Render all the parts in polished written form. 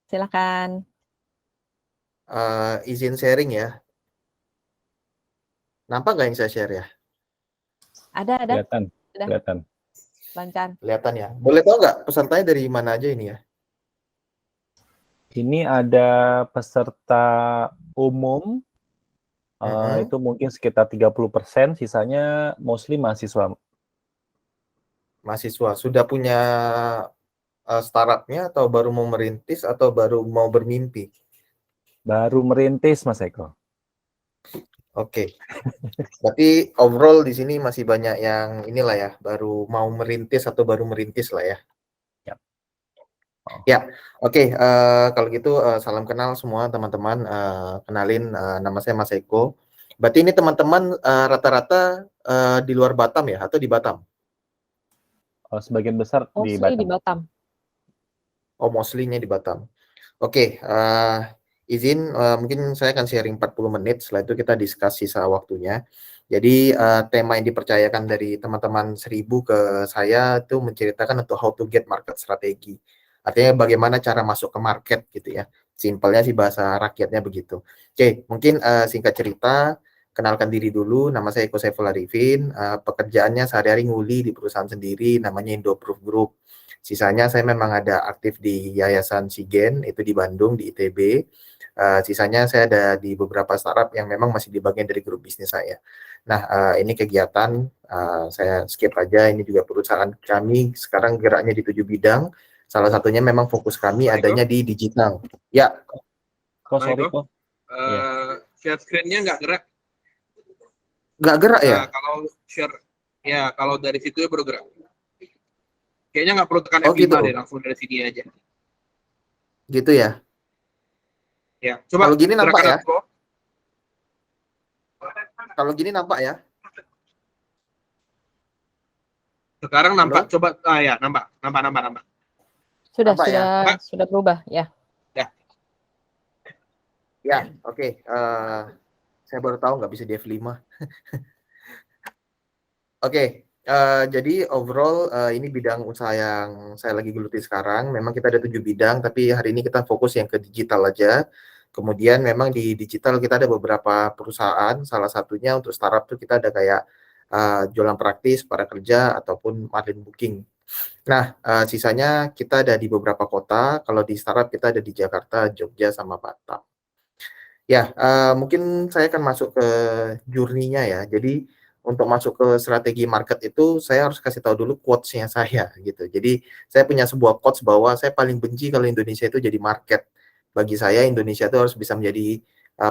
silakan. Izin sharing ya. Nampak nggak yang saya share ya? Ada. Kelihatan, Sudah. kelihatan. Lancar. Kelihatan ya. Boleh tahu nggak pesertanya dari mana aja ini ya? Ini ada peserta umum, Mhm. itu mungkin sekitar 30%, sisanya mostly mahasiswa. Mahasiswa sudah punya startupnya atau baru mau merintis atau baru mau bermimpi? Baru merintis, Mas Eko. Oke. Berarti overall di sini masih banyak yang inilah ya, baru mau merintis atau baru merintis lah ya. Ya. Oh. Ya, oke. Kalau gitu salam kenal semua teman-teman. Kenalin, nama saya Mas Eko. Berarti ini teman-teman rata-rata di luar Batam ya, atau di Batam? Sebagian besar di Mostly di Batam. Batam. Oh, mostly-nya di Batam. Oke, izin mungkin saya akan sharing 40 menit, setelah itu kita diskus sisa waktunya. Jadi tema yang dipercayakan dari teman-teman 1000 ke saya itu menceritakan untuk how to get market strategi. Artinya bagaimana cara masuk ke market gitu ya. Simpelnya sih bahasa rakyatnya begitu. Oke, mungkin singkat cerita, kenalkan diri dulu, nama saya Eko Saiful Arifin, pekerjaannya sehari-hari nguli di perusahaan sendiri namanya Indoproof Group. Sisanya saya memang ada aktif di Yayasan Sigen, itu di Bandung, di ITB. Sisanya saya ada di beberapa startup yang memang masih di bagian dari grup bisnis saya. Nah, ini kegiatan, saya skip aja, ini juga perusahaan kami sekarang geraknya di 7 bidang. Salah satunya memang fokus kami adanya di digital. Ya. Sorry kok. Share screen-nya nggak gerak. Nggak gerak ya? Kalau share, ya kalau dari situ ya baru gerak. Kayaknya nggak perlu tekan F5 gitu. deh, langsung dari sini aja. Gitu ya? Ya, coba kalau gini nampak ya? Flow. Kalau gini nampak ya? Sekarang nampak. Halo? Coba, ya nampak. Sudah berubah ya. Ya, oke. Saya baru tahu nggak bisa di F5. Oke, jadi overall ini bidang usaha yang saya lagi geluti sekarang. Memang kita ada 7 bidang, tapi hari ini kita fokus yang ke digital aja. Kemudian memang di digital kita ada beberapa perusahaan. Salah satunya untuk startup tuh kita ada kayak jualan praktis para kerja ataupun marketing booking. Nah, sisanya kita ada di beberapa kota. Kalau di startup kita ada di Jakarta, Jogja, sama Batam. Ya, mungkin saya akan masuk ke journey-nya ya. Jadi untuk masuk ke strategi market itu saya harus kasih tahu dulu quotes-nya saya gitu. Jadi saya punya sebuah quotes bahwa saya paling benci kalau Indonesia itu jadi market. Bagi saya Indonesia itu harus bisa menjadi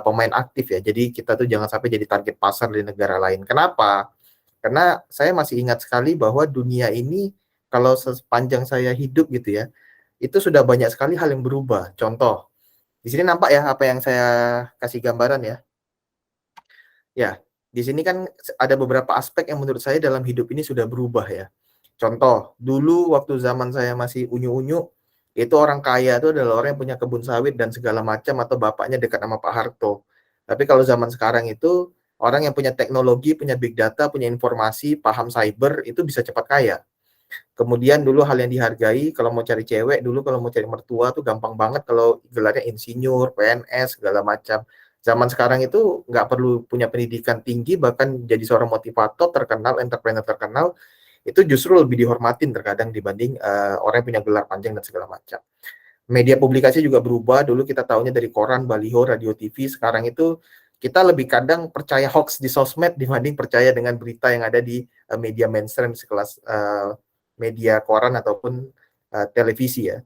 pemain aktif ya. Jadi kita tuh jangan sampai jadi target pasar di negara lain. Kenapa? Karena saya masih ingat sekali bahwa dunia ini kalau sepanjang saya hidup gitu ya, itu sudah banyak sekali hal yang berubah. Contoh, di sini nampak ya apa yang saya kasih gambaran ya. Ya, di sini kan ada beberapa aspek yang menurut saya dalam hidup ini sudah berubah ya. Contoh, dulu waktu zaman saya masih unyu-unyu, itu orang kaya itu adalah orang yang punya kebun sawit dan segala macam atau bapaknya dekat sama Pak Harto. Tapi kalau zaman sekarang itu orang yang punya teknologi, punya big data, punya informasi, paham cyber itu bisa cepat kaya. Kemudian dulu hal yang dihargai kalau mau cari cewek, dulu kalau mau cari mertua tuh gampang banget kalau gelarnya insinyur, PNS, segala macam. Zaman sekarang itu nggak perlu punya pendidikan tinggi, bahkan jadi seorang motivator terkenal, entrepreneur terkenal, itu justru lebih dihormatin terkadang dibanding orang yang punya gelar panjang dan segala macam. Media publikasi juga berubah, dulu kita tahunya dari koran, baliho, radio, TV, sekarang itu kita lebih kadang percaya hoax di sosmed dibanding percaya dengan berita yang ada di media mainstream sekelas media koran ataupun televisi ya.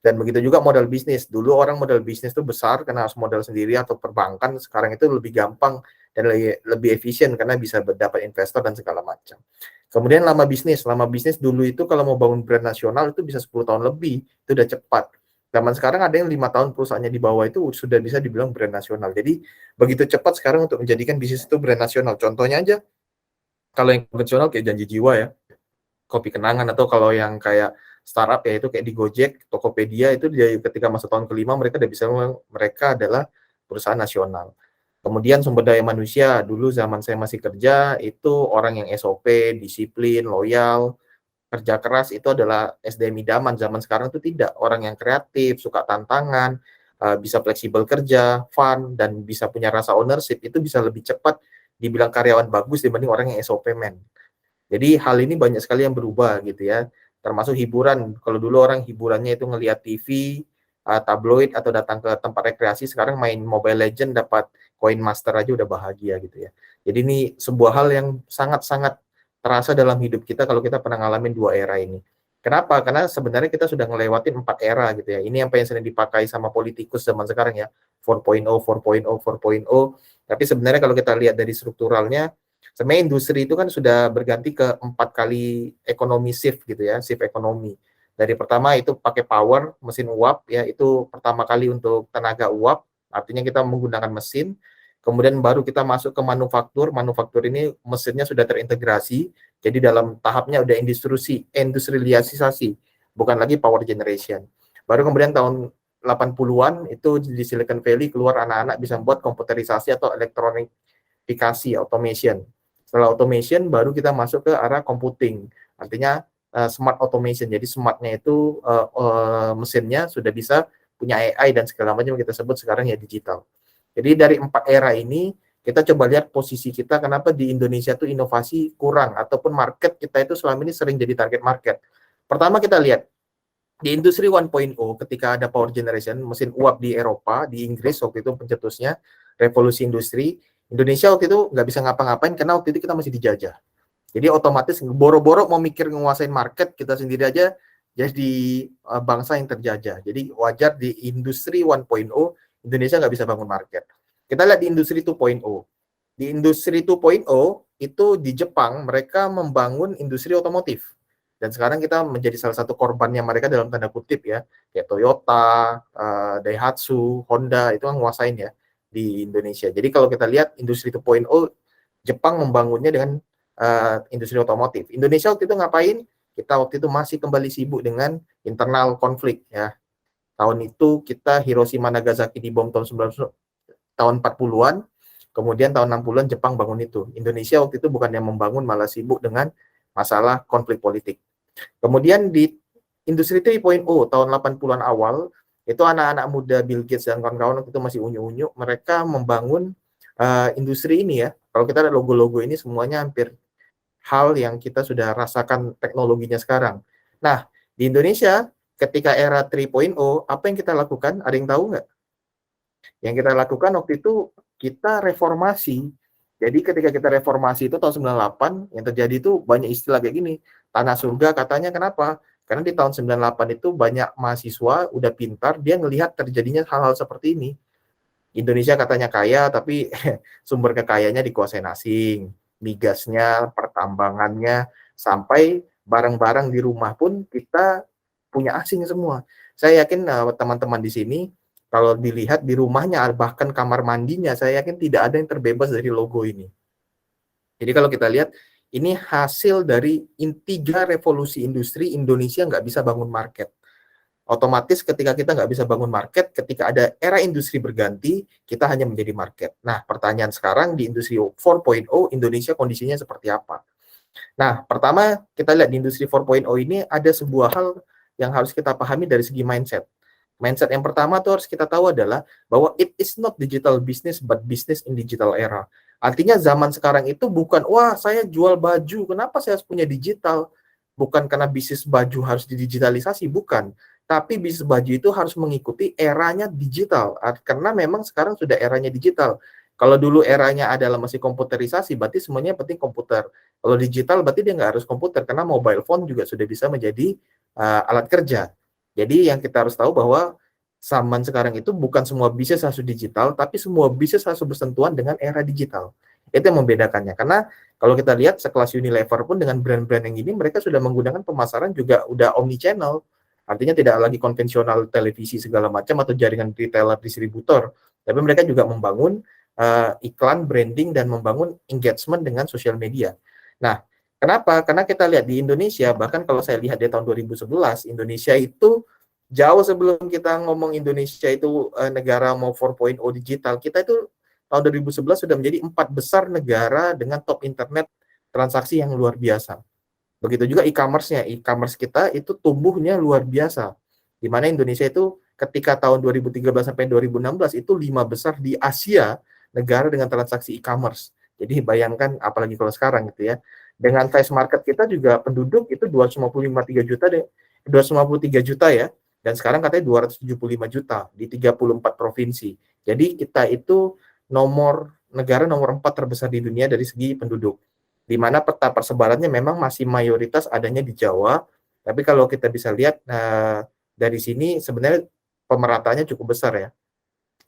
Dan begitu juga modal bisnis. Dulu orang modal bisnis itu besar karena harus modal sendiri atau perbankan. Sekarang itu lebih gampang dan lebih efisien karena bisa dapat investor dan segala macam. Kemudian lama bisnis. Lama bisnis dulu itu kalau mau bangun brand nasional itu bisa 10 tahun lebih. Itu udah cepat. Zaman sekarang ada yang 5 tahun perusahaannya di bawah itu sudah bisa dibilang brand nasional. Jadi begitu cepat sekarang untuk menjadikan bisnis itu brand nasional. Contohnya aja, kalau yang konvensional kayak Janji Jiwa ya, Kopi Kenangan, atau kalau yang kayak startup ya itu kayak di Gojek, Tokopedia, itu dari ketika masuk tahun kelima mereka udah bisa, mereka adalah perusahaan nasional. Kemudian sumber daya manusia, dulu zaman saya masih kerja itu orang yang SOP, disiplin, loyal, kerja keras itu adalah SDM idaman. Zaman sekarang itu tidak. Orang yang kreatif, suka tantangan, bisa fleksibel kerja, fun, dan bisa punya rasa ownership, itu bisa lebih cepat dibilang karyawan bagus dibanding orang yang SOP man. Jadi hal ini banyak sekali yang berubah gitu ya. Termasuk hiburan. Kalau dulu orang hiburannya itu ngelihat TV, tabloid, atau datang ke tempat rekreasi, sekarang main Mobile Legend dapat koin master aja udah bahagia gitu ya. Jadi ini sebuah hal yang sangat-sangat terasa dalam hidup kita kalau kita pernah ngalamin dua era ini. Kenapa? Karena sebenarnya kita sudah ngelewatin 4 era gitu ya. Ini apa yang sering dipakai sama politikus zaman sekarang ya. 4.0, 4.0, 4.0. Tapi sebenarnya kalau kita lihat dari strukturalnya, sebenarnya industri itu kan sudah berganti ke 4 kali ekonomi shift gitu ya, shift ekonomi. Dari pertama itu pakai power, mesin uap ya, itu pertama kali untuk tenaga uap, artinya kita menggunakan mesin. Kemudian baru kita masuk ke manufaktur. Manufaktur ini mesinnya sudah terintegrasi, jadi dalam tahapnya udah industrialisasi, bukan lagi power generation. Baru kemudian tahun 80-an itu di Silicon Valley keluar anak-anak bisa membuat komputerisasi atau elektronifikasi, automation. Setelah automation baru kita masuk ke arah computing, artinya smart automation. Jadi smartnya itu mesinnya sudah bisa punya AI dan segala macam kita sebut sekarang ya digital. Jadi dari 4 era ini kita coba lihat posisi kita, kenapa di Indonesia itu inovasi kurang ataupun market kita itu selama ini sering jadi target market. Pertama kita lihat di industri 1.0 ketika ada power generation, mesin uap di Eropa, di Inggris waktu itu pencetusnya, revolusi industri, Indonesia waktu itu nggak bisa ngapa-ngapain karena waktu itu kita masih dijajah. Jadi otomatis boro-boro mau mikir nguasain market, kita sendiri aja jadi bangsa yang terjajah. Jadi wajar di industri 1.0 Indonesia nggak bisa bangun market. Kita lihat di industri 2.0. Di industri 2.0 itu di Jepang mereka membangun industri otomotif. Dan sekarang kita menjadi salah satu korbannya mereka dalam tanda kutip ya. Kayak Toyota, Daihatsu, Honda itu kan nguasain ya di Indonesia. Jadi kalau kita lihat industri 2.0 Jepang membangunnya dengan industri otomotif. Indonesia waktu itu ngapain? Kita waktu itu masih kembali sibuk dengan internal konflik ya. Tahun itu kita Hiroshima Nagasaki dibom tahun 40-an, kemudian tahun 60-an Jepang bangun itu. Indonesia waktu itu bukan yang membangun, malah sibuk dengan masalah konflik politik. Kemudian di industri 3.0 tahun 80-an awal, itu anak-anak muda Bill Gates dan kawan-kawan waktu itu masih unyu-unyu, mereka membangun industri ini ya. Kalau kita ada logo-logo ini semuanya hampir hal yang kita sudah rasakan teknologinya sekarang. Nah, di Indonesia ketika era 3.0, apa yang kita lakukan? Ada yang tahu nggak? Yang kita lakukan waktu itu, kita reformasi. Jadi ketika kita reformasi itu tahun 98, yang terjadi itu banyak istilah kayak gini. Tanah surga katanya kenapa? Karena di tahun 98 itu banyak mahasiswa udah pintar, dia ngelihat terjadinya hal-hal seperti ini. Indonesia katanya kaya, tapi sumber kekayaannya dikuasain asing. Migasnya, pertambangannya, sampai barang-barang di rumah pun kita punya asing semua. Saya yakin teman-teman di sini kalau dilihat di rumahnya bahkan kamar mandinya, saya yakin tidak ada yang terbebas dari logo ini. Jadi kalau kita lihat ini hasil dari 3 revolusi industri, Indonesia nggak bisa bangun market. Otomatis ketika kita nggak bisa bangun market, ketika ada era industri berganti, kita hanya menjadi market. Nah, pertanyaan sekarang di industri 4.0 Indonesia kondisinya seperti apa? Nah, pertama kita lihat di industri 4.0 ini ada sebuah hal yang harus kita pahami dari segi mindset. Mindset yang pertama tuh harus kita tahu adalah bahwa it is not digital business but business in digital era. Artinya zaman sekarang itu bukan, wah saya jual baju, kenapa saya harus punya digital? Bukan karena bisnis baju harus didigitalisasi, bukan. Tapi bisnis baju itu harus mengikuti eranya digital. Karena memang sekarang sudah eranya digital. Kalau dulu eranya adalah masih komputerisasi, berarti semuanya penting komputer. Kalau digital berarti dia nggak harus komputer, karena mobile phone juga sudah bisa menjadi alat kerja. Jadi yang kita harus tahu bahwa zaman sekarang itu bukan semua bisnis harus digital, tapi semua bisnis harus bersentuhan dengan era digital. Itu yang membedakannya. Karena kalau kita lihat sekelas Unilever pun dengan brand-brand yang ini, mereka sudah menggunakan pemasaran juga udah omni-channel. Artinya tidak lagi konvensional televisi segala macam atau jaringan retailer distributor. Tapi mereka juga membangun iklan, branding, dan membangun engagement dengan sosial media. Nah, kenapa? Karena kita lihat di Indonesia, bahkan kalau saya lihat di tahun 2011, Indonesia itu jauh sebelum kita ngomong Indonesia itu negara mau 4.0 digital, kita itu tahun 2011 sudah menjadi 4 besar negara dengan top internet transaksi yang luar biasa. Begitu juga e-commerce-nya. E-commerce kita itu tumbuhnya luar biasa. Di mana Indonesia itu ketika tahun 2013 sampai 2016 itu 5 besar di Asia negara dengan transaksi e-commerce. Jadi bayangkan apalagi kalau sekarang gitu ya. Dengan size market kita juga penduduk itu 253 juta deh. 253 juta ya. Dan sekarang katanya 275 juta di 34 provinsi. Jadi kita itu negara nomor 4 terbesar di dunia dari segi penduduk. Di mana peta persebarannya memang masih mayoritas adanya di Jawa. Tapi kalau kita bisa lihat dari sini sebenarnya pemerataannya cukup besar ya.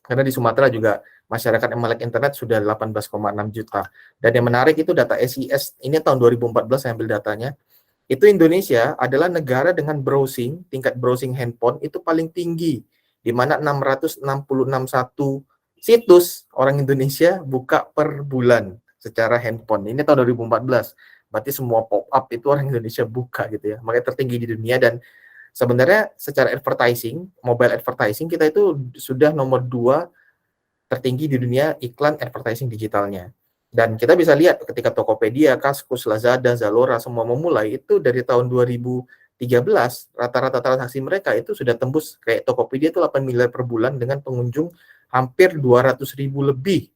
Karena di Sumatera juga masyarakat yang melek internet sudah 18,6 juta. Dan yang menarik itu data SIS, ini tahun 2014 saya ambil datanya. Itu Indonesia adalah negara dengan tingkat browsing handphone itu paling tinggi, di mana 666 situs orang Indonesia buka per bulan secara handphone. Ini tahun 2014. Berarti semua pop-up itu orang Indonesia buka gitu ya. Makanya tertinggi di dunia. Dan sebenarnya secara advertising, mobile advertising kita itu sudah nomor 2 tertinggi di dunia iklan advertising digitalnya. Dan kita bisa lihat ketika Tokopedia, Kaskus, Lazada, Zalora semua memulai itu dari tahun 2013 rata-rata transaksi mereka itu sudah tembus kayak Tokopedia itu 8 miliar per bulan dengan pengunjung hampir 200.000 lebih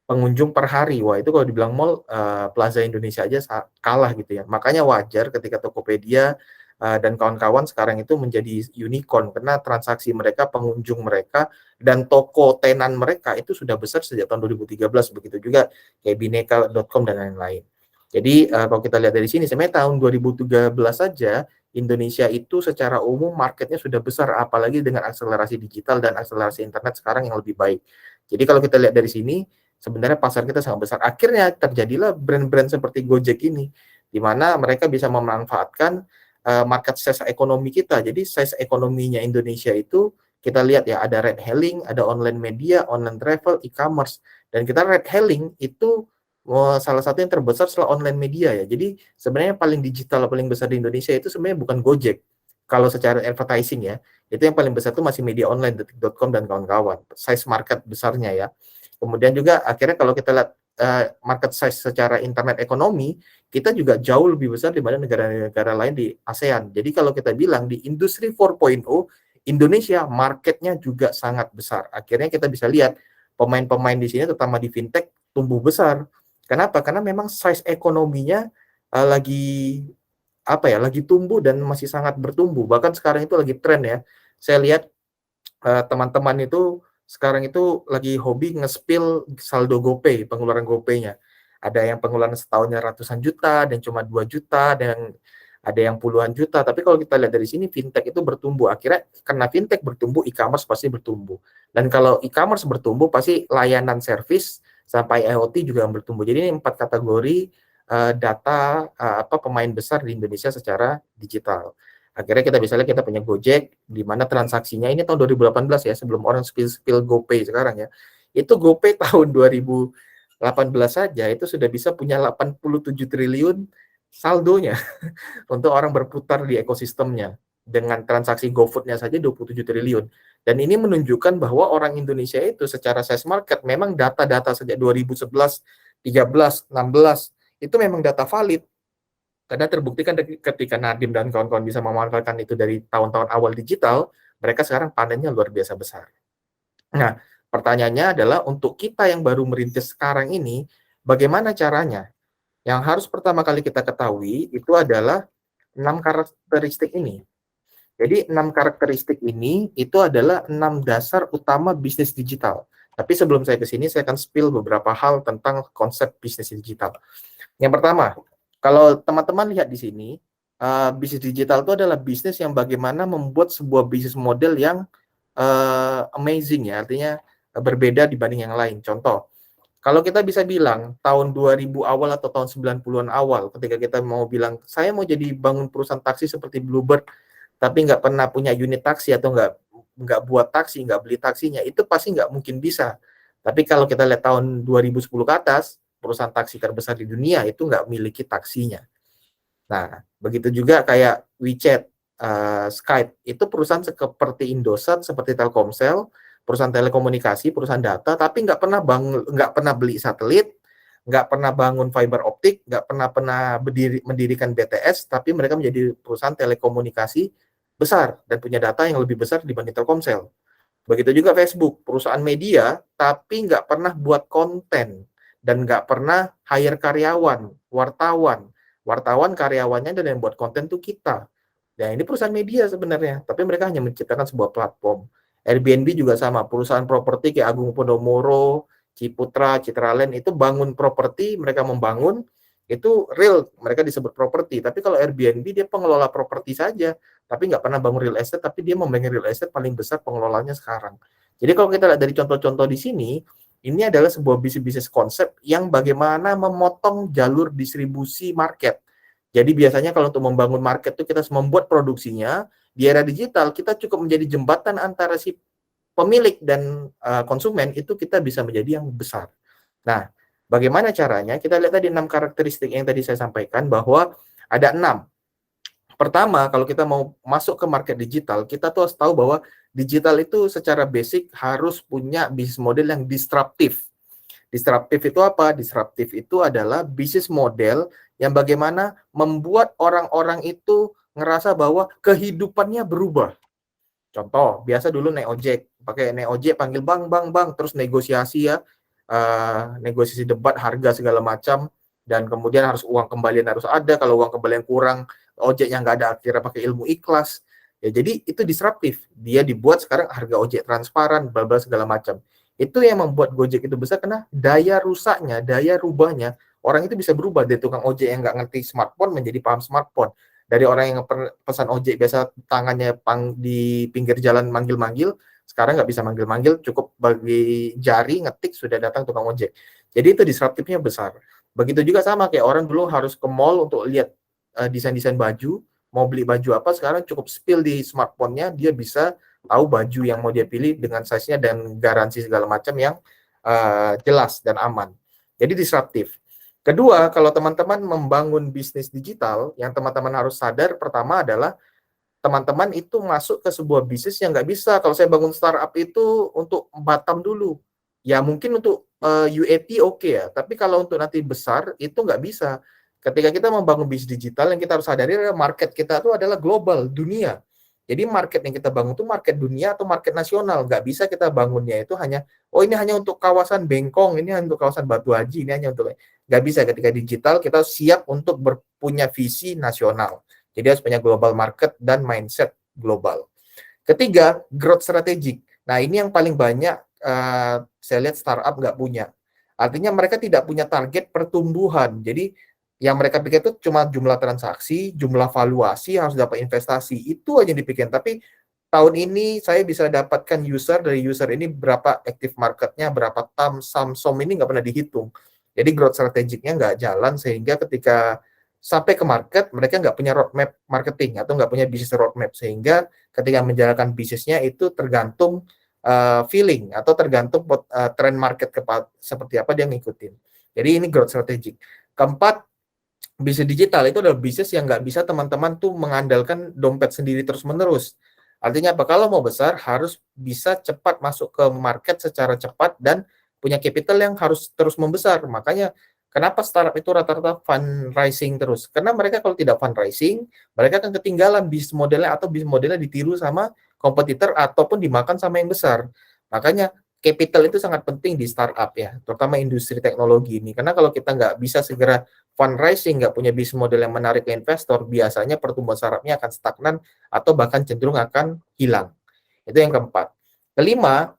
pengunjung per hari. Wah, itu kalau dibilang mall Plaza Indonesia aja kalah gitu ya. Makanya wajar ketika Tokopedia dan kawan-kawan sekarang itu menjadi unicorn karena transaksi mereka, pengunjung mereka, dan toko tenan mereka itu sudah besar sejak tahun 2013. Begitu juga kayak bineka.com dan lain-lain. Jadi kalau kita lihat dari sini, sebenarnya tahun 2013 saja Indonesia itu secara umum marketnya sudah besar, apalagi dengan akselerasi digital dan akselerasi internet sekarang yang lebih baik. Jadi kalau kita lihat dari sini, sebenarnya pasar kita sangat besar. Akhirnya terjadilah brand-brand seperti Gojek ini, di mana mereka bisa memanfaatkan market size ekonomi kita. Jadi size ekonominya Indonesia itu kita lihat ya, ada ride hailing, ada online media, online travel, e-commerce. Dan kita ride hailing itu salah satu yang terbesar setelah online media ya. Jadi sebenarnya paling digital, paling besar di Indonesia itu sebenarnya bukan Gojek. Kalau secara advertising ya, itu yang paling besar itu masih media online, detik.com dan kawan-kawan. Size market besarnya ya. Kemudian juga akhirnya kalau kita lihat market size secara internet ekonomi, kita juga jauh lebih besar dibanding negara-negara lain di ASEAN. Jadi kalau kita bilang di industri 4.0, Indonesia marketnya juga sangat besar. Akhirnya kita bisa lihat pemain-pemain di sini, terutama di fintech, tumbuh besar. Kenapa? Karena memang size ekonominya lagi tumbuh dan masih sangat bertumbuh. Bahkan sekarang itu lagi tren ya. Saya lihat teman-teman itu sekarang itu lagi hobi nge-spill saldo GoPay, pengeluaran GoPay-nya. Ada yang pengeluaran setahunnya ratusan juta, dan cuma 2 juta, dan ada yang puluhan juta. Tapi kalau kita lihat dari sini, fintech itu bertumbuh. Akhirnya karena fintech bertumbuh, e-commerce pasti bertumbuh. Dan kalau e-commerce bertumbuh, pasti layanan service sampai IoT juga bertumbuh. Jadi ini 4 kategori data pemain besar di Indonesia secara digital. Akhirnya kita bisa lihat kita punya Gojek, di mana transaksinya ini tahun 2018 ya, sebelum orang spill GoPay sekarang ya. Itu GoPay tahun 2018 saja itu sudah bisa punya 87 triliun saldonya untuk orang berputar di ekosistemnya. Dengan transaksi GoFood-nya saja 27 triliun. Dan ini menunjukkan bahwa orang Indonesia itu secara size market memang data-data sejak 2011, 13, 16 itu memang data valid. Karena terbuktikan ketika Nadiem dan kawan-kawan bisa memanfaatkan itu dari tahun-tahun awal digital, mereka sekarang panennya luar biasa besar. Nah, pertanyaannya adalah untuk kita yang baru merintis sekarang ini, bagaimana caranya? Yang harus pertama kali kita ketahui itu adalah 6 karakteristik ini. Jadi 6 karakteristik ini itu adalah 6 dasar utama bisnis digital. Tapi sebelum saya ke sini, saya akan spill beberapa hal tentang konsep bisnis digital. Yang pertama, kalau teman-teman lihat di sini, bisnis digital itu adalah bisnis yang bagaimana membuat sebuah bisnis model yang amazing ya, artinya berbeda dibanding yang lain. Contoh, kalau kita bisa bilang tahun 2000 awal atau tahun 90-an awal, ketika kita mau bilang, saya mau jadi bangun perusahaan taksi seperti Bluebird, tapi nggak pernah punya unit taksi atau nggak buat taksi, nggak beli taksinya, itu pasti nggak mungkin bisa. Tapi kalau kita lihat tahun 2010 ke atas, perusahaan taksi terbesar di dunia itu nggak memiliki taksinya. Nah, begitu juga kayak WeChat, Skype, itu perusahaan seperti Indosat, seperti Telkomsel, perusahaan telekomunikasi, perusahaan data, tapi nggak pernah beli satelit, nggak pernah bangun fiber optik, nggak pernah mendirikan BTS, tapi mereka menjadi perusahaan telekomunikasi besar dan punya data yang lebih besar dibanding Telkomsel. Begitu juga Facebook, perusahaan media, tapi nggak pernah buat konten dan nggak pernah hire karyawan, wartawan. Wartawan karyawannya dan yang buat konten tuh kita. Nah, ini perusahaan media sebenarnya, tapi mereka hanya menciptakan sebuah platform. Airbnb juga sama, perusahaan properti kayak Agung Podomoro, Ciputra, Citraland itu bangun properti, mereka membangun, itu real, mereka disebut properti. Tapi kalau Airbnb dia pengelola properti saja, tapi nggak pernah bangun real estate, tapi dia memegang real estate paling besar pengelolanya sekarang. Jadi kalau kita lihat dari contoh-contoh di sini, ini adalah sebuah bisnis konsep yang bagaimana memotong jalur distribusi market. Jadi biasanya kalau untuk membangun market itu kita harus membuat produksinya. Di era digital kita cukup menjadi jembatan antara si pemilik dan konsumen, itu kita bisa menjadi yang besar. Nah, bagaimana caranya? Kita lihat tadi 6 karakteristik yang tadi saya sampaikan, bahwa ada 6. Pertama, kalau kita mau masuk ke market digital, kita tuh harus tahu bahwa digital itu secara basic harus punya bisnis model yang disruptif. Disruptif itu apa? Disruptif itu adalah bisnis model yang bagaimana membuat orang-orang itu ngerasa bahwa kehidupannya berubah. Contoh, biasa dulu naik ojek, pakai naik ojek panggil bang, terus negosiasi ya, negosiasi debat harga segala macam, dan kemudian harus uang kembalian harus ada, kalau uang kembalian kurang, ojeknya nggak ada, akhirnya pakai ilmu ikhlas. Ya, jadi itu disruptif. Dia dibuat sekarang harga ojek transparan, bla bla segala macam. Itu yang membuat Gojek itu besar karena daya rusaknya, daya rubahnya, orang itu bisa berubah dari tukang ojek yang nggak ngerti smartphone menjadi paham smartphone. Dari orang yang pesan ojek biasa tangannya di pinggir jalan manggil-manggil, sekarang nggak bisa manggil-manggil, cukup bagi jari ngetik sudah datang tukang ojek. Jadi itu disruptifnya besar. Begitu juga sama kayak orang dulu harus ke mall untuk lihat desain-desain baju, mau beli baju apa, sekarang cukup spill di smartphone-nya, dia bisa tahu baju yang mau dia pilih dengan size-nya dan garansi segala macam yang jelas dan aman. Jadi disruptif. Kedua, kalau teman-teman membangun bisnis digital, yang teman-teman harus sadar pertama adalah teman-teman itu masuk ke sebuah bisnis yang nggak bisa. Kalau saya bangun startup itu untuk Batam dulu. Ya mungkin untuk UAT oke ya, tapi kalau untuk nanti besar itu nggak bisa. Ketika kita membangun bisnis digital, yang kita harus sadari adalah market kita itu adalah global, dunia. Jadi market yang kita bangun itu market dunia atau market nasional. Nggak bisa kita bangunnya itu hanya, oh ini hanya untuk kawasan Bengkong, ini hanya untuk kawasan Batu Haji, ini hanya untuk... Nggak bisa. Ketika digital, kita siap untuk punya visi nasional. Jadi harus punya global market dan mindset global. Ketiga, growth strategic. Nah ini yang paling banyak saya lihat startup nggak punya. Artinya mereka tidak punya target pertumbuhan. Jadi yang mereka pikir itu cuma jumlah transaksi, jumlah valuasi, harus dapat investasi. Itu aja yang dipikirkan. Tapi tahun ini saya bisa dapatkan user, dari user ini berapa active marketnya, berapa sum ini nggak pernah dihitung. Jadi growth strategicnya nggak jalan, sehingga ketika sampai ke market, mereka nggak punya roadmap marketing atau nggak punya bisnis roadmap. Sehingga ketika menjalankan bisnisnya itu tergantung feeling atau tergantung tren market seperti apa dia ngikutin. Jadi ini growth strategic. Keempat, bisnis digital itu adalah bisnis yang nggak bisa teman-teman tuh mengandalkan dompet sendiri terus-menerus. Artinya apa? Kalau mau besar, harus bisa cepat masuk ke market secara cepat dan punya capital yang harus terus membesar. Makanya kenapa startup itu rata-rata fundraising terus? Karena mereka kalau tidak fundraising, mereka akan ketinggalan bisnis modelnya atau bisnis modelnya ditiru sama kompetitor ataupun dimakan sama yang besar. Makanya capital itu sangat penting di startup ya, terutama industri teknologi ini. Karena kalau kita nggak bisa segera fundraising, nggak punya bisnis model yang menarik ke investor, biasanya pertumbuhan startupnya akan stagnan atau bahkan cenderung akan hilang. Itu yang keempat. Kelima,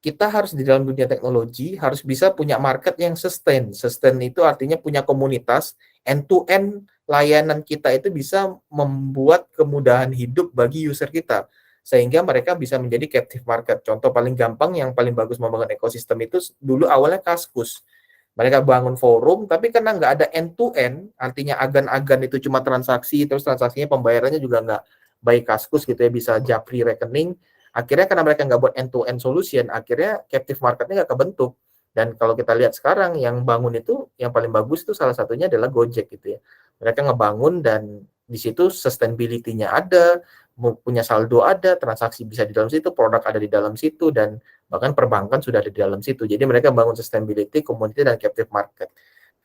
kita harus di dalam dunia teknologi harus bisa punya market yang sustain. Sustain itu artinya punya komunitas, end-to-end layanan kita itu bisa membuat kemudahan hidup bagi user kita, sehingga mereka bisa menjadi captive market. Contoh paling gampang yang paling bagus membangun ekosistem itu dulu awalnya Kaskus. Mereka bangun forum, tapi karena nggak ada end-to-end, artinya agan-agan itu cuma transaksi, terus transaksinya pembayarannya juga nggak by Kaskus gitu ya, bisa japri rekening. Akhirnya karena mereka nggak buat end-to-end solution, akhirnya captive marketnya nggak kebentuk. Dan kalau kita lihat sekarang, yang bangun itu, yang paling bagus itu salah satunya adalah Gojek gitu ya. Mereka ngebangun dan di situ sustainability-nya ada, punya saldo ada, transaksi bisa di dalam situ, produk ada di dalam situ, dan Bahkan perbankan sudah ada di dalam situ. Jadi mereka bangun sustainability, community, dan captive market.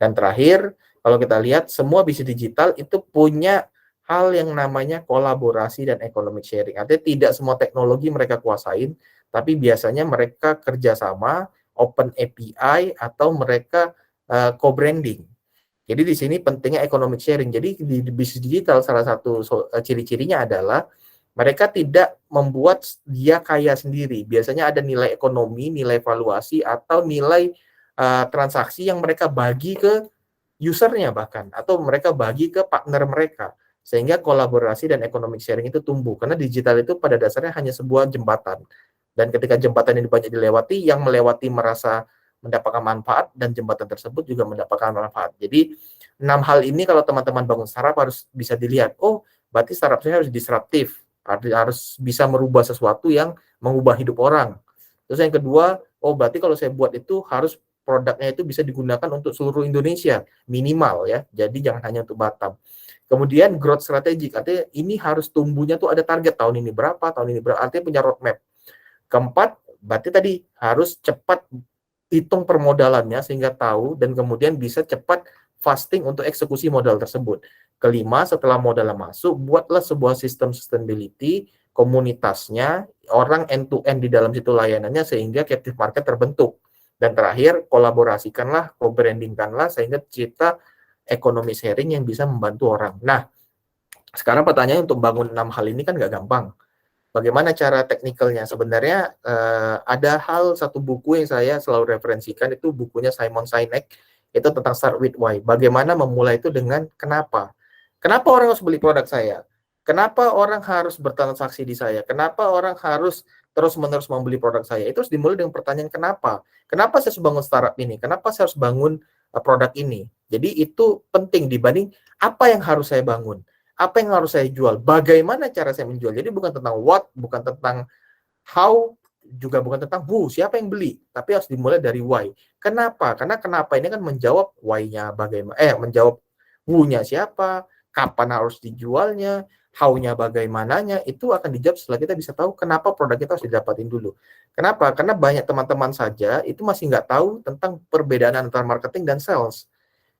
Dan terakhir, kalau kita lihat semua bisnis digital itu punya hal yang namanya kolaborasi dan economic sharing. Artinya tidak semua teknologi mereka kuasain, tapi biasanya mereka kerjasama, open API, atau mereka co-branding. Jadi di sini pentingnya economic sharing. Jadi di bisnis digital salah satu ciri-cirinya adalah mereka tidak membuat dia kaya sendiri. Biasanya ada nilai ekonomi, nilai valuasi, atau nilai transaksi yang mereka bagi ke usernya bahkan, atau mereka bagi ke partner mereka. Sehingga kolaborasi dan economic sharing itu tumbuh. Karena digital itu pada dasarnya hanya sebuah jembatan. Dan ketika jembatan ini banyak dilewati, yang melewati merasa mendapatkan manfaat, dan jembatan tersebut juga mendapatkan manfaat. Jadi 6 hal ini kalau teman-teman bangun startup harus bisa dilihat, oh berarti startup saya harus disruptif, harus bisa merubah sesuatu yang mengubah hidup orang. Terus yang kedua, oh berarti kalau saya buat itu harus produknya itu bisa digunakan untuk seluruh Indonesia minimal ya, jadi jangan hanya untuk Batam. Kemudian growth strategic, artinya ini harus tumbuhnya tuh ada target tahun ini berapa, artinya punya roadmap. Keempat, berarti tadi harus cepat hitung permodalannya sehingga tahu dan kemudian bisa cepat fasting untuk eksekusi modal tersebut. Kelima, setelah modalnya masuk, buatlah sebuah sistem sustainability, komunitasnya, orang end-to-end di dalam situ layanannya sehingga captive market terbentuk. Dan terakhir, kolaborasikanlah, co-brandingkanlah sehingga cipta ekonomi sharing yang bisa membantu orang. Nah, sekarang pertanyaannya untuk bangun 6 hal ini kan nggak gampang. Bagaimana cara teknikalnya? Sebenarnya ada satu buku yang saya selalu referensikan, itu bukunya Simon Sinek, itu tentang Start with Why. Bagaimana memulai itu dengan kenapa. Kenapa orang harus beli produk saya? Kenapa orang harus bertransaksi di saya? Kenapa orang harus terus-menerus membeli produk saya? Itu harus dimulai dengan pertanyaan kenapa. Kenapa saya harus bangun startup ini? Kenapa saya harus bangun produk ini? Jadi itu penting dibanding apa yang harus saya bangun. Apa yang harus saya jual? Bagaimana cara saya menjual? Jadi bukan tentang what, bukan tentang how, juga bukan tentang who, siapa yang beli. Tapi harus dimulai dari why. Kenapa? Karena kenapa ini kan menjawab why-nya bagaimana, menjawab who-nya siapa, kapan harus dijualnya, how-nya bagaimananya, itu akan dijawab setelah kita bisa tahu kenapa produk kita harus didapatin dulu. Kenapa? Karena banyak teman-teman saja itu masih nggak tahu tentang perbedaan antara marketing dan sales.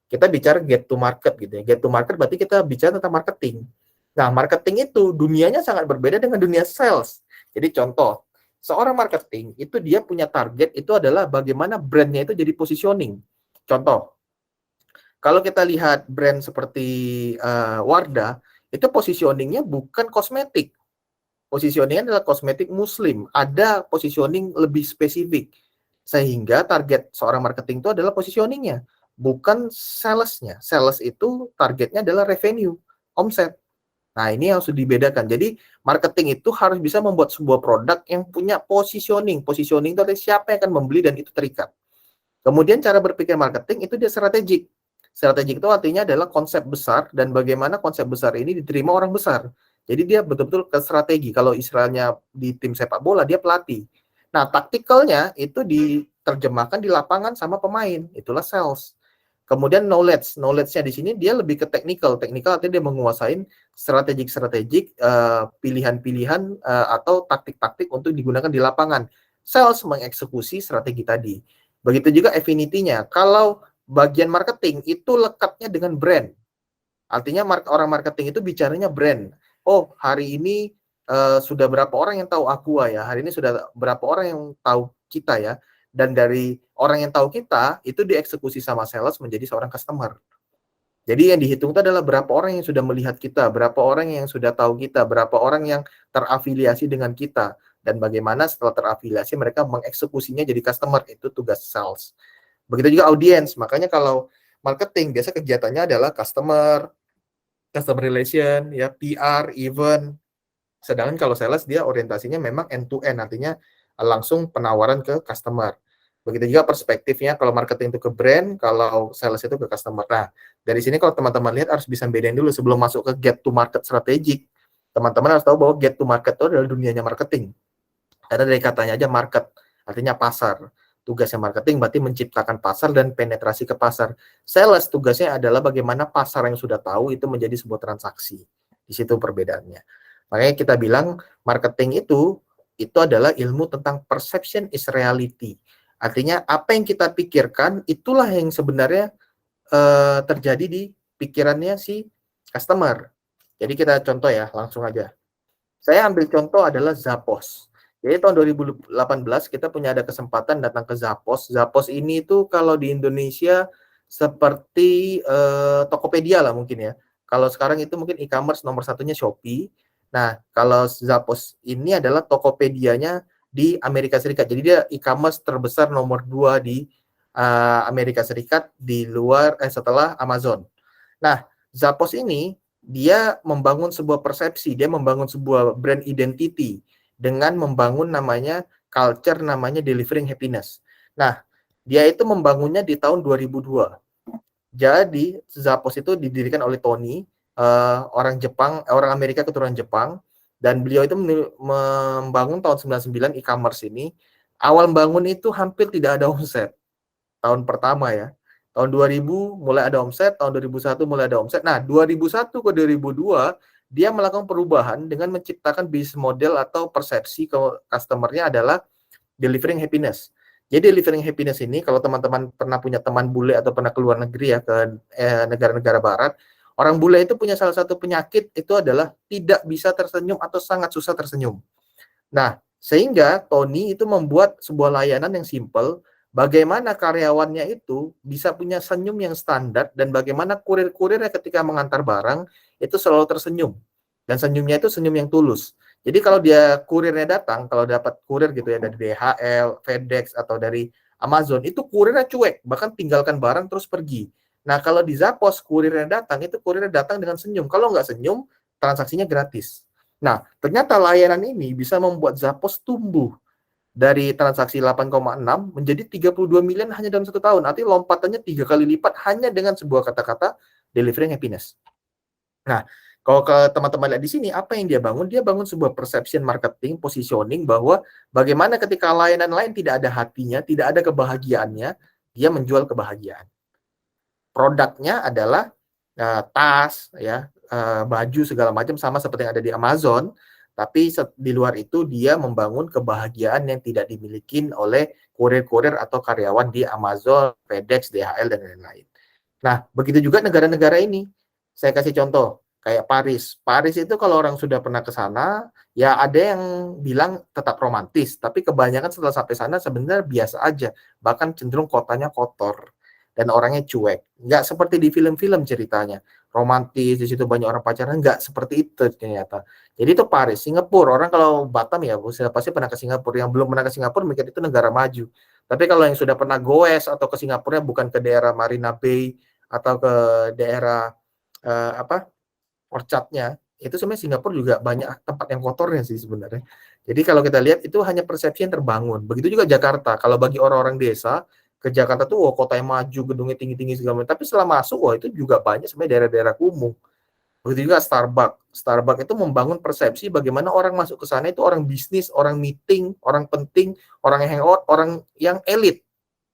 Kita bicara get to market gitu ya. Get to market berarti kita bicara tentang marketing. Nah, marketing itu dunianya sangat berbeda dengan dunia sales. Jadi contoh, seorang marketing itu dia punya target itu adalah bagaimana brandnya itu jadi positioning. Contoh, kalau kita lihat brand seperti Wardah, itu positioningnya bukan kosmetik. Positioningnya adalah kosmetik muslim. Ada positioning lebih spesifik. Sehingga target seorang marketing itu adalah positioningnya, bukan salesnya. Sales itu targetnya adalah revenue, omset. Nah, ini yang harus dibedakan. Jadi, marketing itu harus bisa membuat sebuah produk yang punya positioning. Positioning itu adalah siapa yang akan membeli dan itu terikat. Kemudian cara berpikir marketing itu dia strategik. Strategik itu artinya adalah konsep besar dan bagaimana konsep besar ini diterima orang besar. Jadi dia betul-betul ke strategi. Kalau istilahnya di tim sepak bola, dia pelatih. Nah, taktikalnya itu diterjemahkan di lapangan sama pemain. Itulah sales. Kemudian knowledge-nya di sini dia lebih ke technical. Technical artinya dia menguasai strategik, pilihan-pilihan atau taktik-taktik untuk digunakan di lapangan. Sales mengeksekusi strategi tadi. Begitu juga affinity-nya. Kalau bagian marketing itu lekatnya dengan brand. Artinya orang marketing itu bicaranya brand. Oh, hari ini sudah berapa orang yang tahu Aqua ya? Hari ini sudah berapa orang yang tahu kita ya? Dan dari orang yang tahu kita, itu dieksekusi sama sales menjadi seorang customer. Jadi yang dihitung itu adalah berapa orang yang sudah melihat kita, berapa orang yang sudah tahu kita, berapa orang yang terafiliasi dengan kita, dan bagaimana setelah terafiliasi mereka mengeksekusinya jadi customer, itu tugas sales. Begitu juga audience, makanya kalau marketing biasa kegiatannya adalah customer relation, ya PR, event. Sedangkan kalau sales dia orientasinya memang end to end, artinya langsung penawaran ke customer. Begitu juga perspektifnya kalau marketing itu ke brand, kalau sales itu ke customer. Nah, dari sini kalau teman-teman lihat harus bisa bedain dulu sebelum masuk ke get to market strategik. Teman-teman harus tahu bahwa get to market itu adalah dunianya marketing. Karena dari katanya aja market, artinya pasar. Tugasnya marketing berarti menciptakan pasar dan penetrasi ke pasar. Sales tugasnya adalah bagaimana pasar yang sudah tahu itu menjadi sebuah transaksi. Di situ perbedaannya. Makanya kita bilang marketing itu itu adalah ilmu tentang perception is reality. Artinya apa yang kita pikirkan itulah yang sebenarnya terjadi di pikirannya si customer. Jadi kita contoh ya, langsung aja. Saya ambil contoh adalah Zappos. Jadi tahun 2018 kita punya ada kesempatan datang ke Zappos. Zappos ini tuh kalau di Indonesia seperti Tokopedia lah mungkin ya. Kalau sekarang itu mungkin e-commerce nomor satunya Shopee. Nah, kalau Zappos ini adalah Tokopedia-nya di Amerika Serikat. Jadi dia e-commerce terbesar nomor 2 di Amerika Serikat di luar setelah Amazon. Nah, Zappos ini dia membangun sebuah persepsi, dia membangun sebuah brand identity dengan membangun namanya culture namanya delivering happiness. Nah, dia itu membangunnya di tahun 2002. Jadi Zappos itu didirikan oleh Tony, orang Amerika keturunan Jepang, dan beliau itu membangun tahun 99 e-commerce ini. Awal membangun itu hampir tidak ada omset. Tahun pertama ya. Tahun 2000 mulai ada omset, tahun 2001 mulai ada omset. Nah, 2001 ke 2002 dia melakukan perubahan dengan menciptakan bisnis model atau persepsi ke customer-nya adalah delivering happiness. Jadi delivering happiness ini kalau teman-teman pernah punya teman bule atau pernah keluar negeri ya ke negara-negara barat, orang bule itu punya salah satu penyakit itu adalah tidak bisa tersenyum atau sangat susah tersenyum. Nah, sehingga Tony itu membuat sebuah layanan yang simple. Bagaimana karyawannya itu bisa punya senyum yang standar dan bagaimana kurir-kurirnya ketika mengantar barang itu selalu tersenyum. Dan senyumnya itu senyum yang tulus. Jadi kalau dia kurirnya datang, kalau dapat kurir gitu ya dari DHL, FedEx atau dari Amazon, itu kurirnya cuek, bahkan tinggalkan barang terus pergi. Nah, kalau di Zappos kurirnya datang, itu kurirnya datang dengan senyum. Kalau nggak senyum, transaksinya gratis. Nah, ternyata layanan ini bisa membuat Zappos tumbuh dari transaksi 8,6 menjadi 32 miliar hanya dalam 1 tahun. Artinya lompatannya 3 kali lipat hanya dengan sebuah kata-kata delivering happiness. Nah, kalau ke teman-teman lihat di sini, apa yang dia bangun? Dia bangun sebuah perception marketing, positioning bahwa bagaimana ketika layanan lain tidak ada hatinya, tidak ada kebahagiaannya, dia menjual kebahagiaan. Produknya adalah tas, ya, baju segala macam sama seperti yang ada di Amazon. Tapi di luar itu dia membangun kebahagiaan yang tidak dimiliki oleh kurir-kurir atau karyawan di Amazon, FedEx, DHL, dan lain-lain. Nah, begitu juga negara-negara ini. Saya kasih contoh, kayak Paris. Paris itu kalau orang sudah pernah ke sana, ya ada yang bilang tetap romantis, tapi kebanyakan setelah sampai sana sebenarnya biasa aja. Bahkan cenderung kotanya kotor dan orangnya cuek. Nggak seperti di film-film ceritanya. Romantis, di situ banyak orang pacaran, nggak seperti itu ternyata. Jadi itu Paris, Singapura. Orang kalau Batam ya sudah pasti pernah ke Singapura. Yang belum pernah ke Singapura mikir itu negara maju. Tapi kalau yang sudah pernah goes atau ke Singapura bukan ke daerah Marina Bay atau ke daerah Orchard-nya, itu sebenarnya Singapura juga banyak tempat yang kotornya sih sebenarnya. Jadi kalau kita lihat itu hanya persepsi yang terbangun. Begitu juga Jakarta. Kalau bagi orang-orang desa ke Jakarta tuh kota yang maju, gedungnya tinggi-tinggi segala macam. Tapi setelah masuk itu juga banyak sebenarnya daerah-daerah kumuh. Begitu juga Starbucks. Starbucks itu membangun persepsi bagaimana orang masuk ke sana itu orang bisnis, orang meeting, orang penting, orang yang hangout, orang yang elit.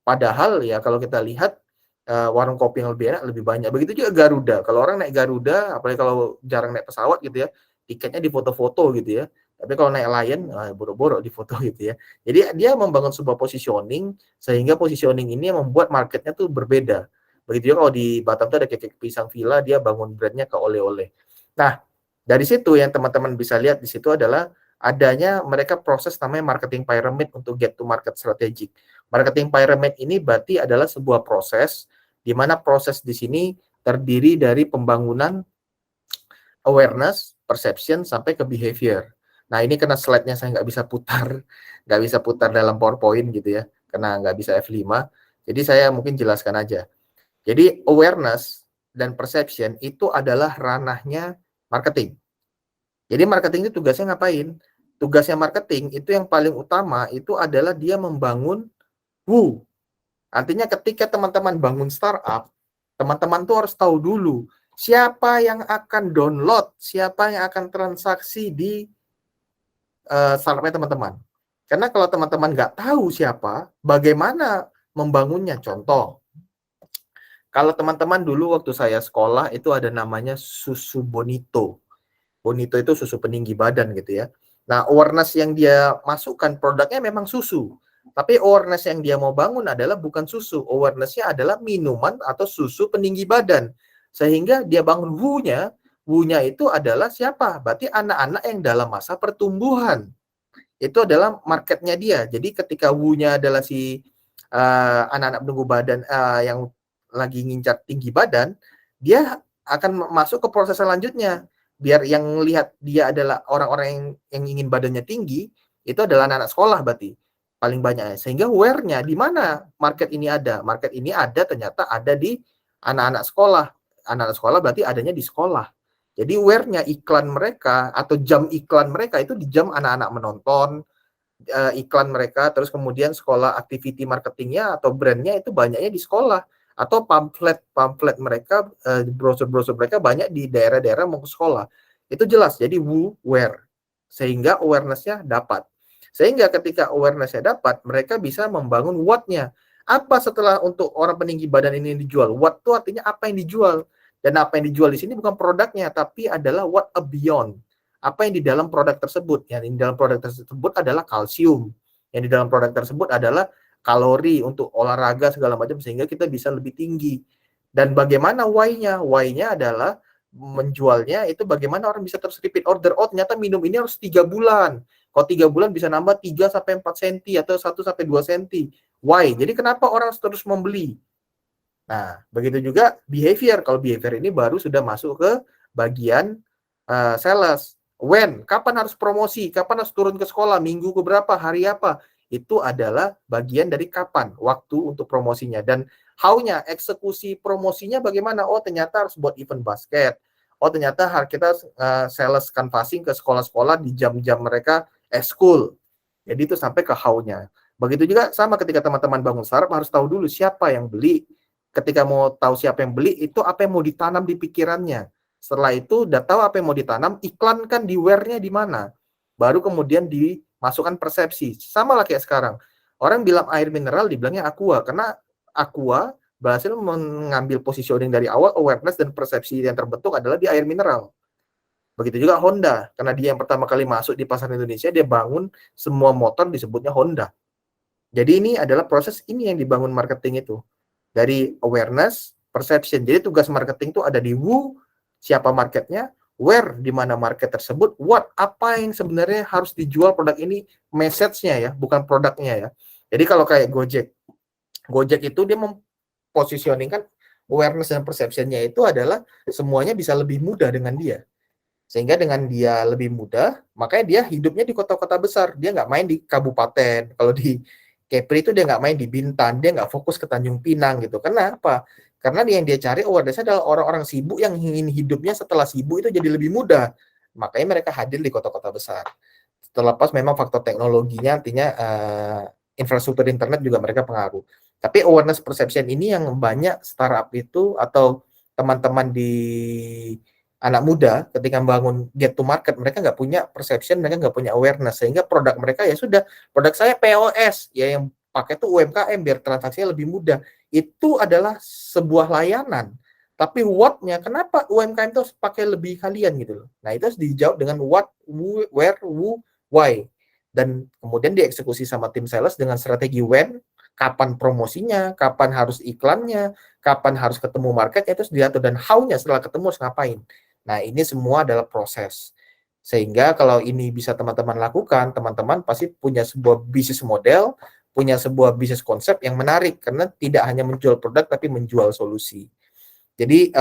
Padahal ya kalau kita lihat warung kopi yang lebih enak lebih banyak. Begitu juga Garuda. Kalau orang naik Garuda, apalagi kalau jarang naik pesawat gitu ya, tiketnya di foto-foto gitu ya. Tapi kalau naik Lion, boro-boro di foto gitu ya. Jadi dia membangun sebuah positioning, sehingga positioning ini membuat marketnya tuh berbeda. Begitu juga kalau di Batam tuh ada Kekek Pisang Villa, dia bangun brandnya ke oleh-oleh. Nah, dari situ yang teman-teman bisa lihat di situ adalah adanya mereka proses namanya marketing pyramid untuk get to market strategic. Marketing pyramid ini berarti adalah sebuah proses di mana proses di sini terdiri dari pembangunan awareness, perception, sampai ke behavior. Nah, ini karena slide-nya saya nggak bisa putar dalam PowerPoint gitu ya, karena nggak bisa F5. Jadi saya mungkin jelaskan aja. Jadi awareness dan perception itu adalah ranahnya marketing. Jadi marketing itu tugasnya ngapain? Tugasnya marketing itu yang paling utama itu adalah dia membangun who. Artinya ketika teman-teman bangun startup, teman-teman tuh harus tahu dulu siapa yang akan download, siapa yang akan transaksi di startupnya teman-teman. Karena kalau teman-teman nggak tahu siapa, bagaimana membangunnya? Contoh, kalau teman-teman dulu waktu saya sekolah itu ada namanya susu Bonito. Bonito itu susu peninggi badan gitu ya. Nah, awareness yang dia masukkan produknya memang susu. Tapi awareness yang dia mau bangun adalah bukan susu. Awareness-nya adalah minuman atau susu peninggi badan. Sehingga dia bangun WU-nya. WU-nya itu adalah siapa? Berarti anak-anak yang dalam masa pertumbuhan. Itu adalah marketnya dia. Jadi ketika WU-nya adalah si anak-anak penunggu badan yang lagi ngincar tinggi badan, dia akan masuk ke proses selanjutnya. Biar yang lihat dia adalah orang-orang yang ingin badannya tinggi, itu adalah anak-anak sekolah berarti paling banyak. Sehingga where-nya di mana market ini ada? Market ini ada ternyata ada di anak-anak sekolah. Anak-anak sekolah berarti adanya di sekolah. Jadi where-nya iklan mereka atau jam iklan mereka itu di jam anak-anak menonton, iklan mereka, terus kemudian sekolah activity marketingnya atau brandnya itu banyaknya di sekolah, atau pamflet mereka, brosur-brosur mereka banyak di daerah-daerah mau ke sekolah. Itu jelas, jadi where, sehingga awareness-nya dapat. Sehingga ketika awareness-nya dapat, mereka bisa membangun what-nya. Apa setelah untuk orang peninggi badan ini dijual? What itu artinya apa yang dijual. Dan apa yang dijual di sini bukan produknya, tapi adalah what a beyond. Apa yang di dalam produk tersebut. Yang di dalam produk tersebut adalah kalsium. Yang di dalam produk tersebut adalah kalori untuk olahraga segala macam sehingga kita bisa lebih tinggi. Dan bagaimana why-nya? Why-nya adalah menjualnya itu bagaimana orang bisa terus repeat order. Oh, ternyata minum ini harus 3 bulan. Kalau 3 bulan bisa nambah 3 sampai 4 cm atau 1 sampai 2 cm. Why? Jadi kenapa orang terus membeli? Nah, begitu juga behavior. Kalau behavior ini baru sudah masuk ke bagian sales. When? Kapan harus promosi? Kapan harus turun ke sekolah? Minggu ke berapa? Hari apa? Itu adalah bagian dari kapan waktu untuk promosinya. Dan how-nya, eksekusi promosinya bagaimana? Oh, ternyata harus buat event basket. Oh, ternyata kita sales canvassing ke sekolah-sekolah di jam-jam mereka school. Jadi itu sampai ke how-nya. Begitu juga sama ketika teman-teman bangun startup harus tahu dulu siapa yang beli. Ketika mau tahu siapa yang beli, itu apa yang mau ditanam di pikirannya. Setelah itu, udah tahu apa yang mau ditanam, iklankan di where-nya di mana. Baru kemudian dimasukkan persepsi. Sama lah kayak sekarang. Orang bilang air mineral, dibilangnya aqua. Karena aqua berhasil mengambil positioning dari awal, awareness dan persepsi yang terbentuk adalah di air mineral. Begitu juga Honda. Karena dia yang pertama kali masuk di pasar Indonesia, dia bangun semua motor disebutnya Honda. Jadi ini adalah proses ini yang dibangun marketing itu. Dari awareness, perception. Jadi tugas marketing itu ada di who, siapa marketnya, where, di mana market tersebut, what, apa yang sebenarnya harus dijual produk ini, message-nya ya, bukan produknya ya. Jadi kalau kayak Gojek itu dia mempositioningkan awareness dan perception-nya itu adalah semuanya bisa lebih mudah dengan dia. Sehingga dengan dia lebih mudah, makanya dia hidupnya di kota-kota besar. Dia nggak main di kabupaten. Kalau di Kepri itu dia nggak main di Bintan, dia nggak fokus ke Tanjung Pinang gitu. Kenapa? Karena yang dia cari awareness adalah orang-orang sibuk yang ingin hidupnya setelah sibuk itu jadi lebih mudah. Makanya mereka hadir di kota-kota besar. Terlepas memang faktor teknologinya, artinya infrastruktur internet juga mereka pengaruh. Tapi awareness perception ini yang banyak startup itu atau teman-teman di anak muda ketika membangun get to market, mereka nggak punya perception, mereka nggak punya awareness, sehingga produk mereka ya sudah, produk saya POS, ya yang pakai tuh UMKM biar transaksinya lebih mudah. Itu adalah sebuah layanan. Tapi what-nya, kenapa UMKM itu harus pakai lebih kalian gitu loh. Nah, itu harus dijawab dengan what, who, where, who, why. Dan kemudian dieksekusi sama tim sales dengan strategi when, kapan promosinya, kapan harus iklannya, kapan harus ketemu marketnya, itu harus diatur. Dan how-nya setelah ketemu harus ngapain. Nah, ini semua adalah proses. Sehingga kalau ini bisa teman-teman lakukan, teman-teman pasti punya sebuah bisnis model, punya sebuah bisnis konsep yang menarik, karena tidak hanya menjual produk, tapi menjual solusi. Jadi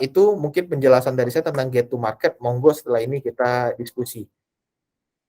itu mungkin penjelasan dari saya tentang get to market. Monggo setelah ini kita diskusi.